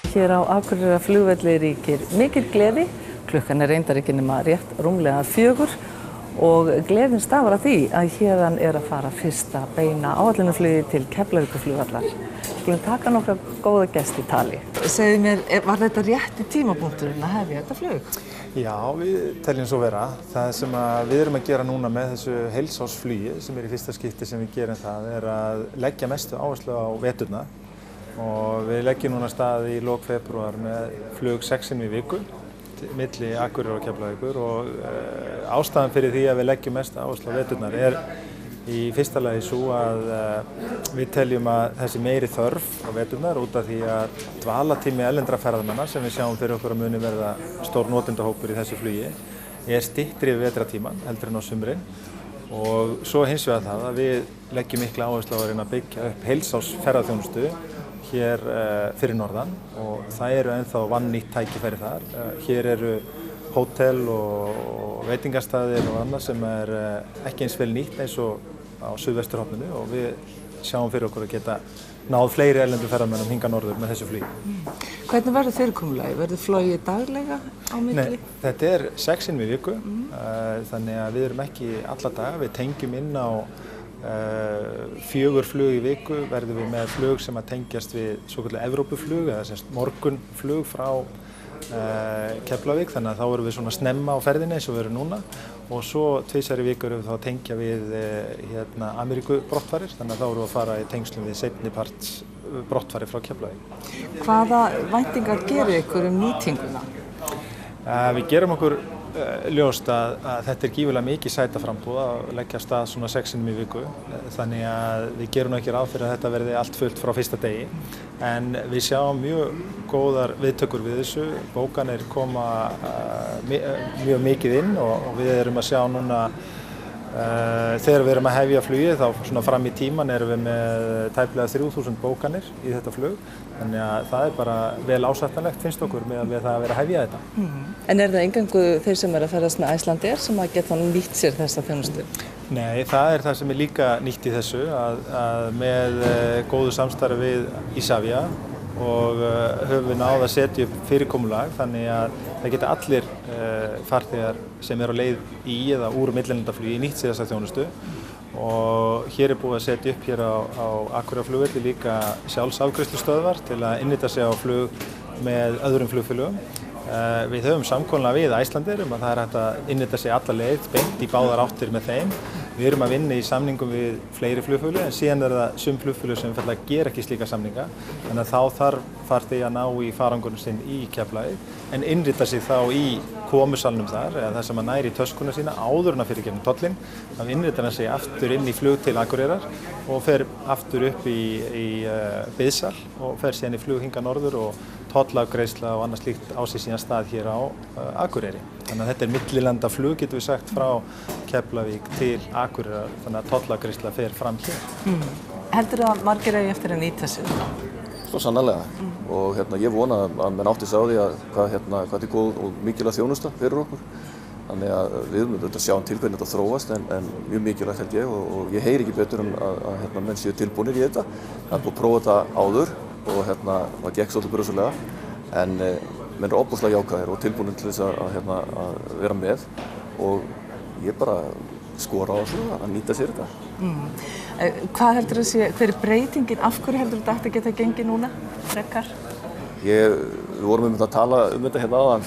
Hér á Akureyrarflugvelli ríkir mikil gleði. Klukkan reyndar ekki nema rétt rúmlega 4 og gleðin stafar af því að héðan að fara fyrsta beina áætlunarflugi til Keflavíkurflugvallar. Skulum taka nokkra góða gesti í tali. Segðu mér, var þetta rétti tímapunkturinn að hefja þetta flug? Já, við teljum svo vera. Það sem við erum að gera núna með þessu heilsársflugi, sem í fyrsta skipti sem við gerum það, að leggja mestu áherslu á veturna. Og við leggjum núna stað í lok febrúar með flug 6 sinnum í viku milli Akureyrar og Keflavíkur og ástæðan fyrir því að við leggjum mest áherslu á veturnar í fyrsta lagi svo að við teljum að þessi meiri þörf á veturnar út af því að dvalartími erlendra ferðamanna sem við sjáum fyrir okkur að muni verða stór notendahópur í þessu flugi styttri við vetrartímann heldur en á sumrin og svo hins vegar það að við leggjum mikla áherslu á að reyna að byggja upp heilsársferðaþjónustu hér fyrir norðan og það eru ennþá vannýtt tækifæri þar. Hér eru hótel og veitingastaðir og annað sem ekki eins vel nýtt eins og á suðvesturhorninu og við sjáum fyrir okkur að geta náð fleiri erlendu ferðamönnum hingað norður með þessu flugi. Hvernig verður fyrirkomulagið? Verður flogið daglega á milli? Nei, þetta 6 sinnum í viku, þannig að við erum ekki alla daga, við tengjum inn á 4 flug í viku verðum við með flug sem að tengjast við svokallað Evrópuflug eða semst morgunflug frá Keflavík þannig að þá erum við svona snemma á ferðinni eins og við erum núna og svo 2 í viku erum við þá að tengja við Ameríku brottfarir þannig að þá erum við að fara í tengslum við seinni parts brottfarir frá Keflavík. Hvaða væntingar gerir ykkur nýtinguna? Við gerum okkur ljóst að þetta gífurlega mikið sætaframbúð að leggja af stað svona 6 sinnum í viku þannig að við gerum ekki ráð fyrir að þetta verði allt fullt frá fyrsta degi en við sjáum mjög góðar viðtökur við þessu bókanir koma mjög mikið inn og við erum að sjá núna þegar við erum að hefja flugið þá svona fram í tíman erum við með tæplega 3000 bókanir í þetta flug þannig að það bara vel ásættanlegt finnst okkur með að það að vera að hefja þetta. En það eingöngu þeir sem að ferðast með Icelandair sem að geta nýtt sér þessa þjónustu? Nei, það það sem líka nýtt í þessu að með góðu samstarfi við Isavia og höfum við náð að setja upp fyrirkomulag þannig að það geta allir farþegar sem eru á leið í eða úr millilandaflugi nýtt sér þessa þjónustu og hér búið að setja upp hér á Akureyrarflugvelli líka sjálfsafgreiðslustöðvar til að innýta sig á flug með öðrum flugfélögum. Við höfum samkomulag við Icelandair að það hægt að innýta sig alla leið beint í báðar áttir með þeim. Við erum að vinna í samningum við fleiri flugfélög en síðan það sum flugfélög sem einfaldlega gera ekki slíka samninga þannig að þá þarf farþegi að ná í farangurinn sinn í Keflavík en innrita sig þá í komusalnum þar eða það sem að næri í töskuna sína áður en að fyrirgefna tollinn þá innritar hann sig aftur inn í flug til Akureyrar og fer aftur upp í biðsal og fer síðan í flug hingað norður og tollafgreiðsla og annað slíkt á sig síðan stað hér á Akureyri. Þannig að þetta millilandaflug getum við sagt frá Keflavík til Akureyrar þannig að tollafgreiðsla fer fram hér. Heldurðu að margir eigi eftir að nýta sér? Svo sannarlega og ég vona að menn átti sig á því að hvað góð og mikilvæg þjónusta fyrir okkur. Þannig að við höfum auðvitað sjá til hvernig þetta þróast en mjög mikilvægt held ég og ég heyri ekki betur að menn séu tilbúnir í þetta. Það búið að prófa þetta áður og það gekk svolítið brösulega en menn eru ofboðslega jákvæðir og tilbúnir til þess að vera með og ég bara skora á þessu að nýta sér þetta. Hvað heldur hver breytingin, af hverju heldur þetta ætti að geta gengið núna, frekar? Við vorum að tala þetta áðan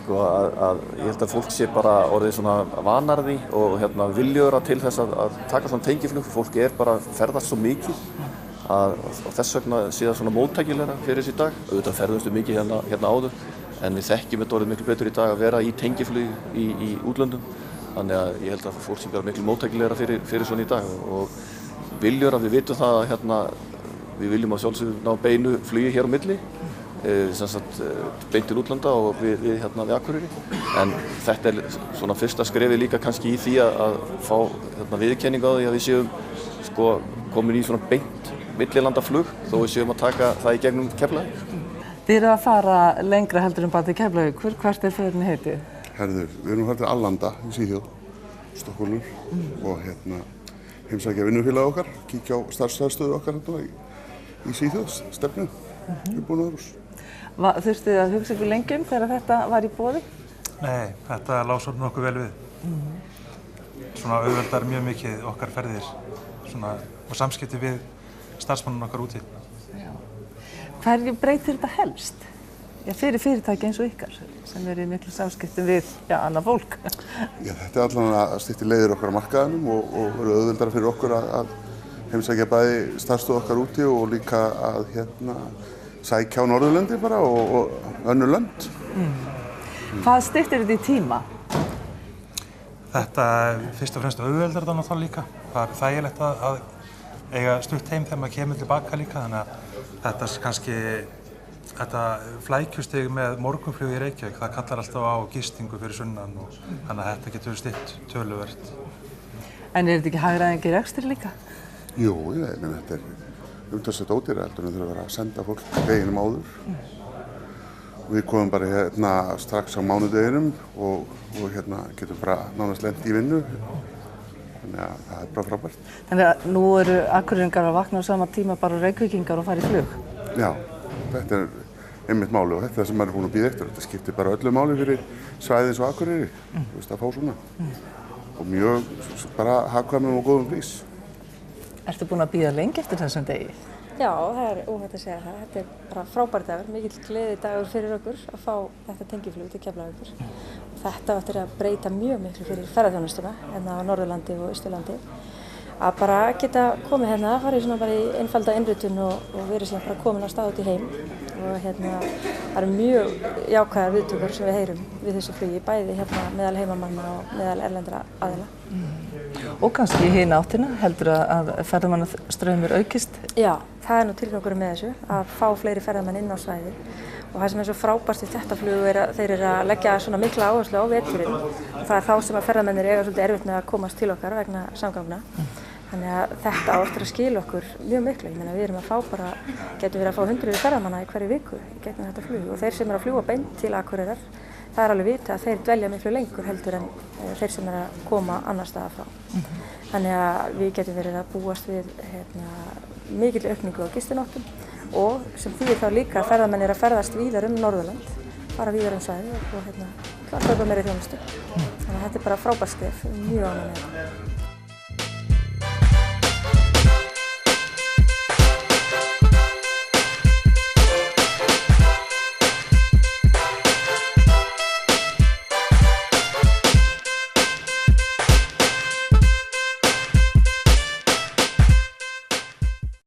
að ég held að fólk sé bara orðið svona vanarði og viljugra til þess að taka svona tengiflug. Fólk bara ferðast svo mikið og þess vegna sé það svona móttækilegra fyrir þessu í dag. Auðvitað ferðumst við mikið hérna áður en við þekkjum þetta orðið miklu betur í dag að vera í tengiflug í útlöndum. Þannig að ég held að fólk sé bara miklu móttækilegra fyrir svona í dag og viljugra, við vitum það að við viljum að sjálfsögðu ná beinu flugi hér á milli beint til útlanda og við Akureyri en þetta svona fyrsta skrefið líka kannski í því að fá viðurkenningu á því að við séum komin í svona beint millilandaflug þó við séum að taka það í gegnum Keflavík. Þið eru að fara lengra heldur en bara til Keflavíkur, hvert ferðinni heitið? Herður, við erum að fara til Arlanda í Svíþjóð, Stokkhólmur og heimsækja vinnufélag okkar, kíkja á starfsstöðu okkar í Svíþjóð, stefnu, umbúnaðarhús. Þurftuð þið að hugsa ykkur lengi þegar þetta var í boði? Nei, þetta lá svona nokkuð vel við. Svona auðveldar mjög mikið okkar ferðir svona, og samskipti við starfsmanninn okkar úti. Hverju breytir þetta helst? Fyrir fyrirtæki eins og ykkar sem eru í miklu samskiptum við annað fólk. Þetta allan að stytta leiðir okkar á markaðinum og verður auðveldara fyrir okkur að heimsækja bæði starfstöð okkar úti og líka að sækja á Norðurlöndi bara og önnur lönd. Hvað styttir þetta í tíma? Þetta fyrst og fremst auðveldar þetta náttúrulega líka. Það er þægilegt að eiga stutt heim þegar maður kemur tilbaka líka, þannig að þetta flækjustig með morgunflug í Reykjavík, það kallar alltaf á gistingu fyrir sunnan og þannig að þetta getur stytt töluvert. En þetta ekki hagræðing í rekstri líka? Jú, þetta umtalsvert ódýrara heldur en þurfa að vera að senda fólk veginum áður. Við komum bara strax á mánudeginum og getum bara nánast lent í vinnu. Þannig að það er bara frábært. Þannig að nú eru Akureyringar að vakna á sama tíma bara Reykvíkingar og fara í flug? Já, þetta er einmitt máli og þetta er það sem maður er búinn að bíða eftir. Þetta skiptir bara öllu máli fyrir svæði eins og Akureyri, að fá svona. Og mjög bara hagkvæmum og góðum prís. Ertu búinn að bíða lengi eftir þessum degi? Já, það er óhætt að segja það. Þetta er bara frábær dagur, mikill gleðidagur fyrir okkur að fá þetta tengiflug til Keflavíkur. Þetta áttir að breyta mjög miklu fyrir ferðaþjónustuna hérna á Norðurlandi og Austurlandi. Að bara geta komið hérna, farið svona bara í einfalda innritun og verið síðan bara komin á stað út í heim. Og það eru mjög jákvæðar viðtökur sem við heyrum við þessu flugi, bæði hérna meðal heimamanna og meðal erlendra aðila. Og kannski í hina áttina, heldur að ferðamannastraumur aukist? Já, það er nú tilgangurinn með þessu, að fá fleiri ferðamenn inn á svæðið. Og það sem er svo frábært við þetta flug er að þeir eru að leggja svona mikla áherslu á veturinn. Og það er þá sem að ferðamennir eiga svolítið erfitt með að komast til okkar vegna samgangna. Þannig að þetta áttur að skila okkur mjög miklu. Ég meina við erum að fá bara, getum verið að fá hundruð ferðamanna í hverju viku gegnum þetta flug. Og þeir sem eru að fljúga beint til Akureyrar, það er alveg vita að þeir dvelja miklu lengur heldur en þeir sem eru að koma annar staðar frá. Þannig að við getum verið að búast við mikill aukningu á gistinóttum og sem þýðir þá líka að ferðamenn eru að ferðast víðar Norðurland, fara víðar svæði og kaupa meiri þjónustu. Þannig að þetta er bara frábært skref, mjög ánægð með þetta.